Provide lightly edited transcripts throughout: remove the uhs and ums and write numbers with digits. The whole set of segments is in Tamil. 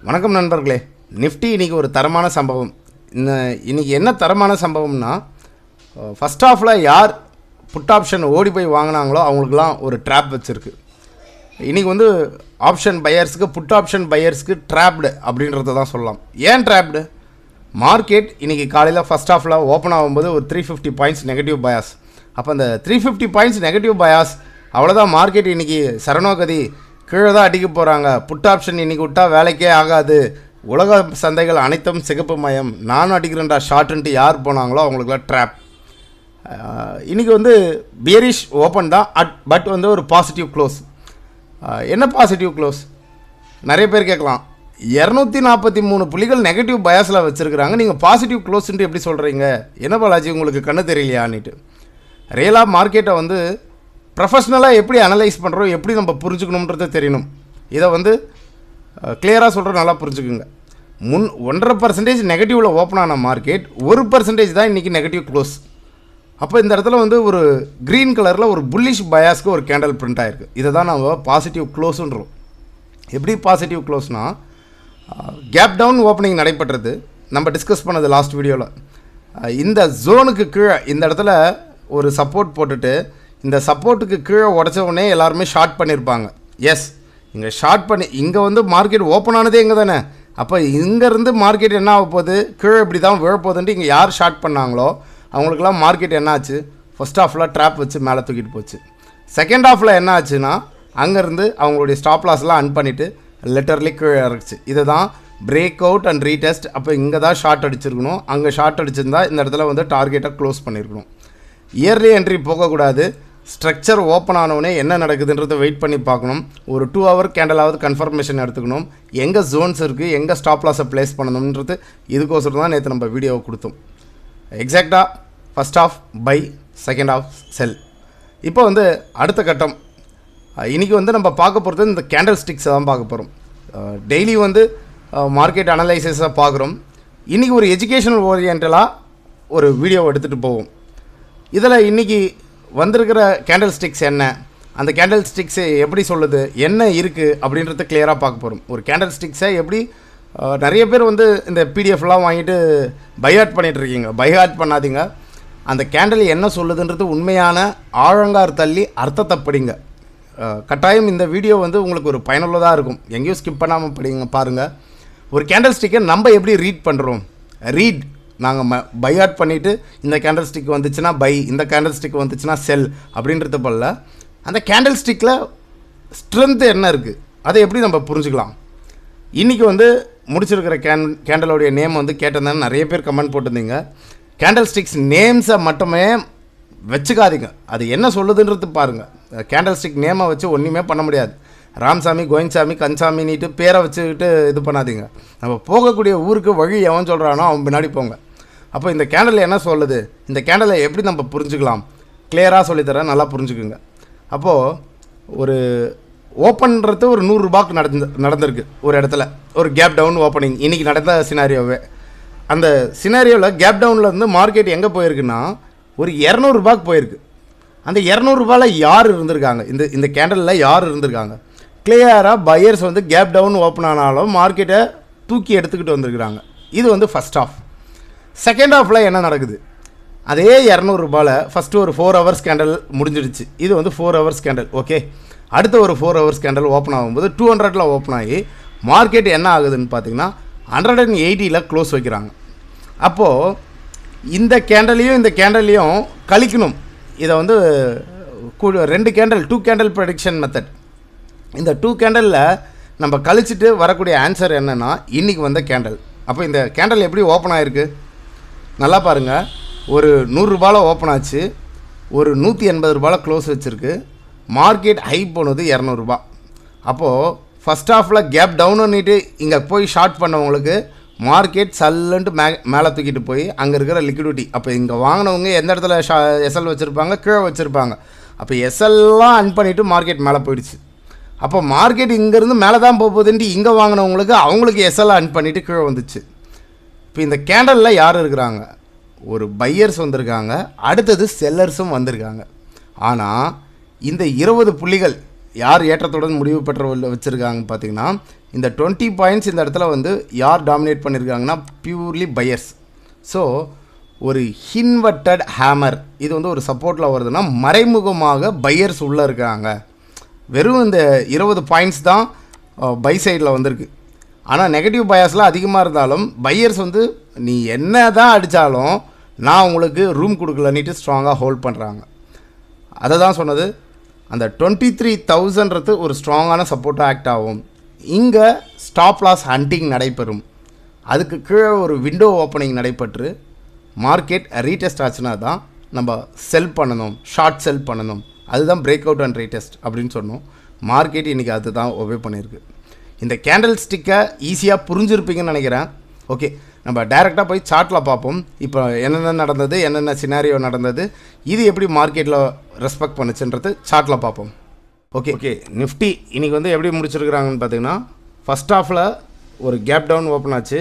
வணக்கம் நண்பர்களே. நிஃப்டி இன்றைக்கி ஒரு தரமான சம்பவம். இன்றைக்கி என்ன தரமான சம்பவம்னா, ஃபஸ்ட் ஹாஃபில் யார் புட் ஆப்ஷன் ஓடி போய் வாங்கினாங்களோ அவங்களுக்குலாம் ஒரு ட்ராப் வச்சுருக்கு. இன்றைக்கி வந்து ஆப்ஷன் பையர்ஸுக்கு புட் ஆப்ஷன் பையர்ஸுக்கு ட்ராப்டு அப்படின்றத தான் சொல்லலாம். ஏன் ட்ராப்டு? மார்க்கெட் இன்றைக்கி காலையில் ஃபஸ்ட் ஹாஃபில் ஓப்பன் ஆகும்போது ஒரு 350 பாயிண்ட்ஸ் நெகட்டிவ் பயாஸ். அப்போ அந்த 350 பாயிண்ட்ஸ் நெகட்டிவ் பயாஸ் அவ்வளோதான். மார்க்கெட் இன்றைக்கி சரணோகதி கீழே தான் அடிக்க போகிறாங்க. புட் ஆப்ஷன் இன்றைக்கி விட்டால் வேலைக்கே ஆகாது, உலக சந்தைகள் அனைத்தும் சிகப்பு மயம், நானும் அடிக்கிறேன்டா ஷார்ட்டுன்ட்டு யார் போனாங்களோ அவங்களுக்குலாம் ட்ராப். இன்றைக்கி வந்து பியரிஷ் ஓப்பன் தான், பட் வந்து ஒரு பாசிட்டிவ் க்ளோஸ். என்ன பாசிட்டிவ் க்ளோஸ்? நிறைய பேர் கேட்கலாம், 243 புள்ளிகள் நெகட்டிவ் பயாஸில் வச்சுருக்கிறாங்க, நீங்கள் பாசிட்டிவ் க்ளோஸ்ன்ட்டு எப்படி சொல்கிறீங்க? என்ன பாலாஜி உங்களுக்கு கண்ணு தெரியலையான்னுட்டு. ரியலாக மார்க்கெட்டை வந்து ப்ரொஃபஷ்னலாக எப்படி அனலைஸ் பண்ணுறோம், எப்படி நம்ம புரிஞ்சுக்கணுன்றது தெரியணும். இதை வந்து கிளியராக சொல்கிற நல்லா புரிஞ்சுக்குங்க. 1.5% நெகட்டிவில் ஓப்பன் ஆன மார்க்கெட் 1% தான் இன்றைக்கி நெகட்டிவ் க்ளோஸ். அப்போ இந்த இடத்துல வந்து ஒரு க்ரீன் கலரில் ஒரு புல்லிஷ் பயாஸ்க்கு ஒரு கேண்டல் பிரிண்ட் ஆகிருக்கு. இதை தான் நம்ம பாசிட்டிவ் க்ளோஸுன்றோம். எப்படி பாசிட்டிவ் க்ளோஸ்னால், கேப் டவுன் ஓப்பனிங் நடைபெற்றது, நம்ம டிஸ்கஸ் பண்ணது லாஸ்ட் வீடியோவில். இந்த ஜோனுக்கு கீழே இந்த இடத்துல ஒரு சப்போர்ட் போட்டுட்டு இந்த சப்போர்ட்டுக்கு கீழே உடச்ச உடனே எல்லாருமே ஷார்ட் பண்ணியிருப்பாங்க. எஸ், இங்கே ஷார்ட் பண்ணி இங்கே வந்து மார்க்கெட் ஓப்பன் ஆனதே இங்கே தானே. அப்போ இங்கேருந்து மார்க்கெட் என்ன ஆக போகுது, கீழே இப்படி தான் விழப்போகுதுன்ட்டு இங்கே யார் ஷார்ட் பண்ணாங்களோ அவங்களுக்குலாம் மார்க்கெட் என்ன ஆச்சு, ஃபஸ்ட் ஹாஃபில் ட்ராப் வச்சு மேலே தூக்கிட்டு போச்சு. செகண்ட் ஹாஃபில் என்ன ஆச்சுன்னா, அங்கேருந்து அவங்களுடைய ஸ்டாப் லாஸ்லாம் அன் பண்ணிவிட்டு லிட்டர்லி கீழே இறக்குச்சு. இதை தான் பிரேக் அவுட் அண்ட் ரீடெஸ்ட். அப்போ இங்கே தான் ஷார்ட் அடிச்சிருக்கணும், அங்கே ஷார்ட் அடிச்சிருந்தால் இந்த இடத்துல வந்து டார்கெட்டை க்ளோஸ் பண்ணியிருக்கணும். இயர்லி என்ட்ரி போகக்கூடாது. ஸ்ட்ரக்சர் ஓப்பன் ஆனவுடனே என்ன நடக்குதுன்றதை வெயிட் பண்ணி பார்க்கணும். ஒரு 2 ஹவர் கேண்டலாவது கன்ஃபர்மேஷன் எடுத்துக்கணும். எங்கே ஜோன்ஸ் இருக்குது, எங்கே ஸ்டாப் லாஸை ப்ளேஸ் பண்ணணுன்றது இதுக்கோசரம் தான் நேற்று நம்ம வீடியோவை கொடுத்தோம். எக்ஸாக்டாக first half buy, second half sell. இப்போ வந்து அடுத்த கட்டம் இன்றைக்கி வந்து நம்ம பார்க்க போகிறது இந்த கேண்டல் ஸ்டிக்ஸை தான் பார்க்க போகிறோம். டெய்லி வந்து மார்க்கெட் அனலைசிஸை பார்க்குறோம். இன்றைக்கி ஒரு எஜுகேஷனல் ஓரியன்டலாக ஒரு வீடியோவை எடுத்துகிட்டு போவோம். இதில் இன்றைக்கி வந்திருக்கிற கேண்டல் ஸ்டிக்ஸ் என்ன, அந்த கேண்டல் ஸ்டிக்ஸை எப்படி சொல்லுது, என்ன இருக்குது அப்படின்றத கிளியராக பார்க்க போகிறோம். ஒரு கேண்டல் ஸ்டிக்ஸை எப்படி நிறைய பேர் வந்து இந்த பிடிஎஃப்லாம் வாங்கிட்டு பைஹார்ட் பண்ணிகிட்ருக்கீங்க. பைஹார்ட் பண்ணாதீங்க. அந்த கேண்டல் என்ன சொல்லுதுன்றது உண்மையான ஆழங்கார் தள்ளி அர்த்தத்தை படிங்க. கட்டாயம் இந்த வீடியோ வந்து உங்களுக்கு ஒரு பயனுள்ளதாக இருக்கும். எங்கேயும் ஸ்கிப் பண்ணாமல் படிங்க, பாருங்கள். ஒரு கேண்டல் ஸ்டிக்கை நம்ம எப்படி ரீட் பண்ணுறோம், நாங்கள் பைஹார்ட் பண்ணிவிட்டு இந்த கேண்டல் ஸ்டிக் வந்துச்சுன்னா பை, இந்த கேண்டல் ஸ்டிக் வந்துச்சுன்னா செல் அப்படின்றது போல அந்த கேண்டல் ஸ்டிக்கில் ஸ்ட்ரென்த்து என்ன இருக்குது அதை எப்படி நம்ம புரிஞ்சுக்கலாம். இன்றைக்கி வந்து முடிச்சிருக்கிற கேண்டலோடைய நேம் வந்து கேட்டிருந்தாங்க, நிறைய பேர் கமெண்ட் போட்டிருந்தீங்க. கேண்டல் ஸ்டிக்ஸ் நேம்ஸை மட்டுமே வச்சுக்காதீங்க, அது என்ன சொல்லுதுன்றது பாருங்கள். கேண்டல் ஸ்டிக் நேமை வச்சு ஒன்றுமே பண்ண முடியாது. ராம்சாமி, கோவிந்தசாமி, கன்சாமின்னிட்டு பேரை வச்சுக்கிட்டு இது பண்ணாதீங்க. நம்ம போகக்கூடிய ஊருக்கு வழி எவன் சொல்கிறானோ அவன் பின்னாடி போங்க. அப்போ இந்த கேண்டல் என்ன சொல்லுது, இந்த கேண்டலை எப்படி நம்ம புரிஞ்சுக்கலாம், கிளியராக சொல்லித்தரேன், நல்லா புரிஞ்சுக்குங்க. அப்போது ஒரு ஓப்பன்றது ஒரு 100 ரூபாய்க்கு நடந்திருக்கு ஒரு இடத்துல, ஒரு கேப் டவுன் ஓப்பனிங் இன்றைக்கி நடந்த சினாரியோவே. அந்த சினாரியோவில் கேப் டவுனில் இருந்து மார்க்கெட் எங்கே போயிருக்குன்னா ஒரு 200 ரூபாய்க்கு போயிருக்கு. அந்த 200 ரூபாயில் யார் இருந்திருக்காங்க, இந்த கேண்டலில் யார் இருந்திருக்காங்க? கிளியராக பையர்ஸ் வந்து கேப் டவுன் ஓப்பன் ஆனாலும் மார்க்கெட்டை தூக்கி எடுத்துக்கிட்டு வந்திருக்கிறாங்க. இது வந்து ஃபஸ்ட் ஆஃப். செகண்ட் ஆஃபில் என்ன நடக்குது, அதே 200 ரூபாயில் ஃபஸ்ட்டு ஒரு 4 ஹவர்ஸ் கேண்டல் முடிஞ்சிடுச்சு. இது வந்து 4 ஹவர்ஸ் கேண்டல். ஓகே, அடுத்த ஒரு 4 ஹவர்ஸ் கேண்டல் ஓப்பன் ஆகும்போது 200 ஓப்பன் ஆகி மார்க்கெட் என்ன ஆகுதுன்னு பார்த்தீங்கன்னா 180 க்ளோஸ் வைக்கிறாங்க. அப்போது இந்த கேண்டலையும் இந்த கேண்டலையும் கழிக்கணும். இதை வந்து 2 கேண்டல் 2 கேண்டல் ப்ரெடிக்ஷன் மெத்தட். இந்த 2 கேண்டலில் நம்ம கழிச்சிட்டு வரக்கூடிய ஆன்சர் என்னென்னா இன்றைக்கி வந்த கேண்டல். அப்போ இந்த கேண்டல் எப்படி ஓப்பன் ஆகிருக்கு நல்லா பாருங்கள். ஒரு 100 ரூபாயில் ஓப்பன் ஆச்சு, ஒரு 180 ரூபாயில் க்ளோஸ் வச்சுருக்கு. மார்க்கெட் ஹை போனது 200 ரூபா. அப்போது ஃபஸ்ட் ஹாஃபில் கேப் டவுன் பண்ணிவிட்டு இங்கே போய் ஷார்ட் பண்ணவங்களுக்கு மார்க்கெட் சல்லுன்ட்டு மேலே தூக்கிட்டு போய் அங்கே இருக்கிற லிக்விடிட்டி, அப்போ இங்கே வாங்கினவங்க எந்த இடத்துல எஸ்எல் வச்சுருப்பாங்க, கீழே வச்சுருப்பாங்க. அப்போ எஸ்எல்லாம் அன் பண்ணிவிட்டு மார்க்கெட் மேலே போயிடுச்சு. அப்போ மார்க்கெட் இங்கேருந்து மேலே தான் போகுதுன்ட்டு இங்கே வாங்கினவங்களுக்கு அவங்களுக்கு எஸ்எல் அன் பண்ணிவிட்டு கீழே வந்துச்சு. இப்போ இந்த கேண்டலில் யார் இருக்கிறாங்க, ஒரு பையர்ஸ் வந்திருக்காங்க, அடுத்தது செல்லர்ஸும் வந்திருக்காங்க. ஆனால் இந்த 20 புள்ளிகள் யார் ஏற்றத்துடன் முடிவு பெற்ற வச்சுருக்காங்க பார்த்தீங்கன்னா இந்த 20 பாயிண்ட்ஸ் இந்த இடத்துல வந்து யார் டாமினேட் பண்ணியிருக்காங்கன்னா பியூர்லி பையர்ஸ். ஸோ ஒரு இன்வெர்டட் ஹேமர் இது வந்து ஒரு சப்போர்ட்டில் வருதுன்னா மறைமுகமாக பையர்ஸ் உள்ளே இருக்காங்க. வெறும் இந்த 20 பாயிண்ட்ஸ் தான் பை சைடில் வந்திருக்கு. ஆனால் நெகட்டிவ் பயாஸ்லாம் அதிகமாக இருந்தாலும் பையர்ஸ் வந்து நீ என்ன தான் அடித்தாலும் நான் உங்களுக்கு ரூம் கொடுக்கலன்னிட்டு ஸ்ட்ராங்காக ஹோல்ட் பண்ணுறாங்க. அதை தான் சொன்னது. அந்த 23,000ன்றது ஒரு ஸ்ட்ராங்கான சப்போர்ட்டாக ஆக்ட் ஆகும். இங்கே ஸ்டாப் லாஸ் ஹண்டிங் நடைபெறும். அதுக்கு கீழே ஒரு விண்டோ ஓப்பனிங் நடைபெற்று மார்க்கெட் ரீடெஸ்ட் ஆச்சுன்னா தான் நம்ம செல் பண்ணணும், ஷார்ட் செல் பண்ணணும். அதுதான் பிரேக் அவுட் அண்ட் ரீடெஸ்ட் அப்படின்னு சொன்னோம். மார்க்கெட் இன்றைக்கி அது தான் ஒபே பண்ணியிருக்கு. இந்த கேண்டில் ஸ்டிக்கை ஈஸியாக புரிஞ்சுருப்பீங்கன்னு நினைக்கிறேன். ஓகே, நம்ம டைரெக்டாக போய் சார்ட்டில் பார்ப்போம். இப்போ என்னென்ன நடந்தது, என்னென்ன சினாரியோ நடந்தது, இது எப்படி மார்க்கெட்டில் ரெஸ்பெக்ட் பண்ணுச்சுன்றது சார்ட்டில் பார்ப்போம். ஓகே, நிஃப்டி இன்றைக்கி வந்து எப்படி முடிச்சிருக்கிறாங்கன்னு பார்த்தீங்கன்னா, ஃபஸ்ட் ஹாஃபில் ஒரு கேப் டவுன் ஓப்பன் ஆச்சு.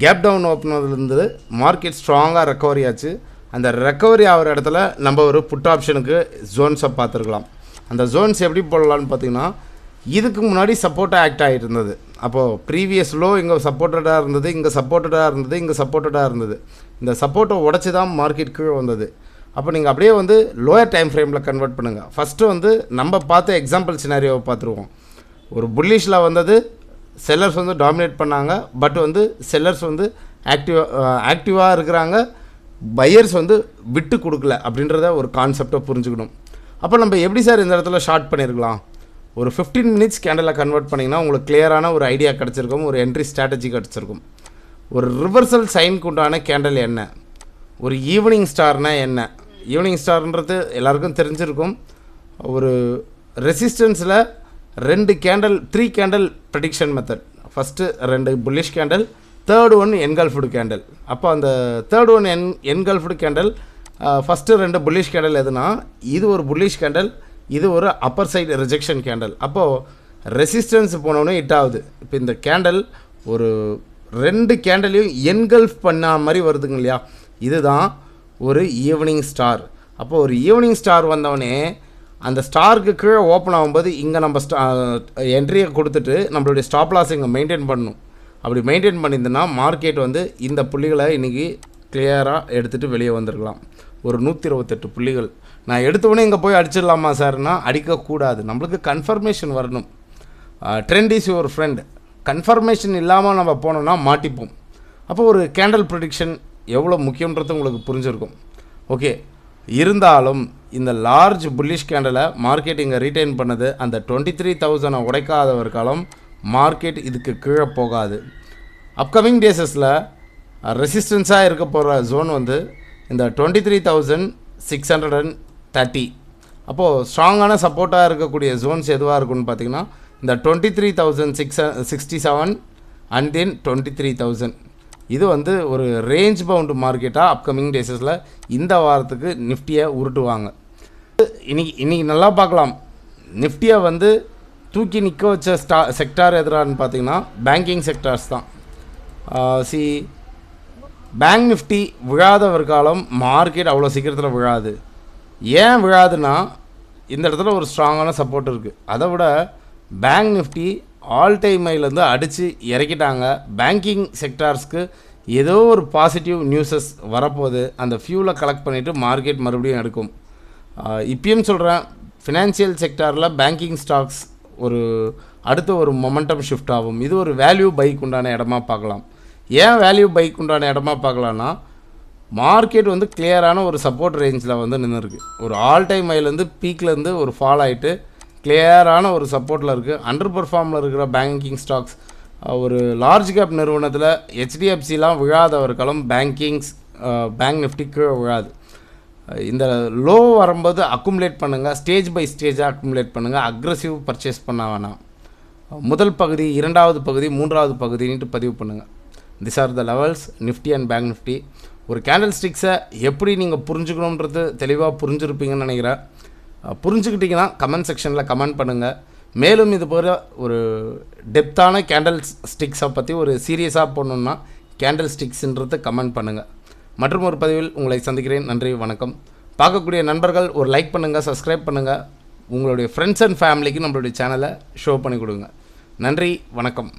கேப் டவுன் ஓப்பன் ஆனதுலேருந்து மார்க்கெட் ஸ்ட்ராங்காக ரெக்கவரி ஆச்சு. அந்த ரெக்கவரி ஆகிற இடத்துல நம்ம ஒரு புட் ஆப்ஷனுக்கு ஜோன்ஸை பார்த்துருக்கலாம். அந்த ஜோன்ஸ் எப்படி போடலான்னு பார்த்தீங்கன்னா, இதுக்கு முன்னாடி சப்போர்ட்டாக ஆக்ட் ஆகிட்டு இருந்தது. அப்போது ப்ரீவியஸ் லோ இங்கே சப்போர்ட்டடாக இருந்தது, இங்கே சப்போர்ட்டடாக இருந்தது, இங்கே சப்போர்ட்டடாக இருந்தது. இந்த சப்போர்ட்டை உடச்சி தான் மார்க்கெட் கீழே வந்தது. அப்போ நீங்கள் அப்படியே வந்து லோயர் டைம் ஃப்ரேமில் கன்வெர்ட் பண்ணுங்கள். ஃபஸ்ட்டு வந்து நம்ம பார்த்த எக்ஸாம்பிள் சினாரியோவை பார்த்துருவோம். ஒரு புல்லிஷில் வந்தது, செல்லர்ஸ் வந்து டாமினேட் பண்ணாங்க. பட் வந்து செல்லர்ஸ் வந்து ஆக்டிவாக இருக்கிறாங்க, பையர்ஸ் வந்து விட்டு கொடுக்கல அப்படின்றத ஒரு கான்செப்டை புரிஞ்சுக்கணும். அப்போ நம்ம எப்படி சார் இந்த இடத்துல ஷார்ட் பண்ணியிருக்கலாம்? ஒரு 15 மினிட்ஸ் கேண்டலை கன்வெர்ட் பண்ணிங்கன்னா உங்களுக்கு கிளியரான ஒரு ஐடியா கிடச்சிருக்கும், ஒரு என்ட்ரி ஸ்ட்ராட்டஜி கிடச்சிருக்கும். ஒரு ரிவர்சல் சைனுக்கு உண்டான கேண்டல் என்ன, ஒரு ஈவினிங் ஸ்டார்னால் என்ன? ஈவினிங் ஸ்டார்ன்றது எல்லாருக்கும் தெரிஞ்சிருக்கும். ஒரு ரெசிஸ்டன்ஸில் 2 candle 3 candle prediction method. First 2 bullish candle, third one engulfed candle. அப்போ அந்த third one engulfed candle, first 2 bullish candle எதுனா, இது ஒரு புல்லிஷ் கேண்டல், இது ஒரு அப்பர் சைடு ரிஜெக்ஷன் கேண்டல். அப்போது ரெசிஸ்டன்ஸ் போனோடனே ஹிட் ஆகுது. இப்போ இந்த கேண்டல் ஒரு 2 கேண்டலையும் என்கல்ஃப் பண்ண மாதிரி வருதுங்க இல்லையா, இதுதான் ஒரு ஈவினிங் ஸ்டார். அப்போது ஒரு ஈவினிங் ஸ்டார் வந்தவொடனே அந்த ஸ்டாருக்கு கீழே ஓப்பன் ஆகும்போது இங்கே நம்ம என்ட்ரியை கொடுத்துட்டு நம்மளுடைய ஸ்டாப் லாஸ் இங்கே மெயின்டைன் பண்ணணும். அப்படி மெயின்டைன் பண்ணியிருந்தோன்னா மார்க்கெட் வந்து இந்த புள்ளிகளை இன்றைக்கி கிளியராக எடுத்துகிட்டு வெளியே வந்திருக்கலாம். ஒரு 128 புள்ளிகள் நான் எடுத்தவொடனே இங்கே போய் அடிச்சிடலாமா சார்னா அடிக்கக்கூடாது. நம்மளுக்கு கன்ஃபர்மேஷன் வரணும். Trend is your friend. Confirmation இல்லாமல் நம்ம போனோம்னா மாட்டிப்போம். அப்போ ஒரு கேண்டல் ப்ரெடிக்ஷன் எவ்வளோ முக்கியன்றது உங்களுக்கு புரிஞ்சிருக்கும். ஓகே, இருந்தாலும் இந்த லார்ஜ் புல்லிஷ் கேண்டலை மார்க்கெட் இங்கே ரீட்டைன் பண்ணது அந்த 23,000 உடைக்காத ஒரு காலம் மார்க்கெட் இதுக்கு கீழே போகாது. அப்கமிங் டேஸஸில் ரெசிஸ்டன்ஸாக இருக்க போகிற ஜோன் வந்து இந்த 23,630. அப்போது ஸ்ட்ராங்கான சப்போர்ட்டாக இருக்கக்கூடிய ஜோன்ஸ் எதுவாக இருக்குன்னு பார்த்தீங்கன்னா இந்த 23,667 அண்ட் தென் 23,000. இது வந்து ஒரு ரேஞ்ச் பவுண்டு மார்க்கெட்டாக அப்கமிங் டேஸஸில் இந்த வாரத்துக்கு நிஃப்டியை உருட்டுவாங்க. இன்றைக்கி நல்லா பார்க்கலாம். நிஃப்டியை வந்து தூக்கி நிற்க வச்ச செக்டார் எதிரான்னு பார்த்தீங்கன்னா பேங்கிங் செக்டார்ஸ் தான். பேங்க் நிஃப்டி விழாத ஒரு காலம் மார்க்கெட் அவ்வளோ சீக்கிரத்தில் விழாது. ஏன் விழாதுன்னா இந்த இடத்துல ஒரு ஸ்ட்ராங்கான சப்போர்ட் இருக்குது. அதை விட பேங்க் நிஃப்டி ஆல் டைம் ஹைலேருந்து அடித்து இறக்கிட்டாங்க. பேங்கிங் செக்டார்ஸ்க்கு ஏதோ ஒரு பாசிட்டிவ் நியூஸஸ் வரப்போகுது. அந்த ஃபியூலை கலெக்ட் பண்ணிவிட்டு மார்க்கெட் மறுபடியும் எடுக்கும். இப்பயும் சொல்கிறேன், ஃபினான்ஷியல் செக்டாரில் பேங்கிங் ஸ்டாக்ஸ் ஒரு அடுத்த ஒரு மொமெண்டம் ஷிஃப்ட் ஆகும். இது ஒரு வேல்யூ பைக்கு உண்டான இடமா பார்க்கலாம். ஏன் வேல்யூ பைக்கு உண்டான இடமா பார்க்கலான்னா மார்க்கெட் வந்து கிளியரான ஒரு சப்போர்ட் ரேஞ்சில் வந்து நின்றுருக்கு. ஒரு ஆல் டைம் ஹைலேருந்து பீக்லேருந்து ஒரு ஃபால் ஆகிட்டு கிளியரான ஒரு சப்போர்ட்டில் இருக்குது. அண்டர் பெர்ஃபார்மில் இருக்கிற பேங்கிங் ஸ்டாக்ஸ் ஒரு லார்ஜ் கேப் நிறுவனத்தில் ஹெச்டிஎஃப்சிலாம் விழாத ஒரு காலம் பேங்க் நிஃப்டிக்கு விழாது. இந்த லோ வரும்போது அக்குமுலேட் பண்ணுங்கள், ஸ்டேஜ் பை ஸ்டேஜாக அக்குமுலேட் பண்ணுங்கள். அக்ரெசிவ் பர்ச்சேஸ் பண்ண வேணாம். முதல் பகுதி, இரண்டாவது பகுதி, மூன்றாவது பகுதின்ட்டு பதிவு பண்ணுங்கள். This R the levels Nifty and bank Nifty. ஒரு கேண்டில் ஸ்டிக்ஸை எப்படி நீங்கள் புரிஞ்சுக்கணுன்றது தெளிவாக புரிஞ்சுருப்பீங்கன்னு நினைக்கிறேன். புரிஞ்சுக்கிட்டிங்கன்னா கமெண்ட் செக்ஷனில் கமெண்ட் பண்ணுங்கள். மேலும் இது போல் ஒரு டெப்த்தான கேண்டில் ஸ்டிக்ஸை பற்றி ஒரு சீரியஸாக போடணுன்னா கேண்டில் ஸ்டிக்ஸ்ன்றது கமெண்ட் பண்ணுங்கள். மற்றும் ஒரு பதிவில் உங்களை சந்திக்கிறேன். நன்றி, வணக்கம். பார்க்கக்கூடிய நண்பர்கள் ஒரு லைக் பண்ணுங்கள், சப்ஸ்கிரைப் பண்ணுங்கள். உங்களுடைய ஃப்ரெண்ட்ஸ் அண்ட் ஃபேமிலிக்கு நம்மளுடைய சேனலை ஷோ பண்ணி கொடுங்க. நன்றி, வணக்கம்.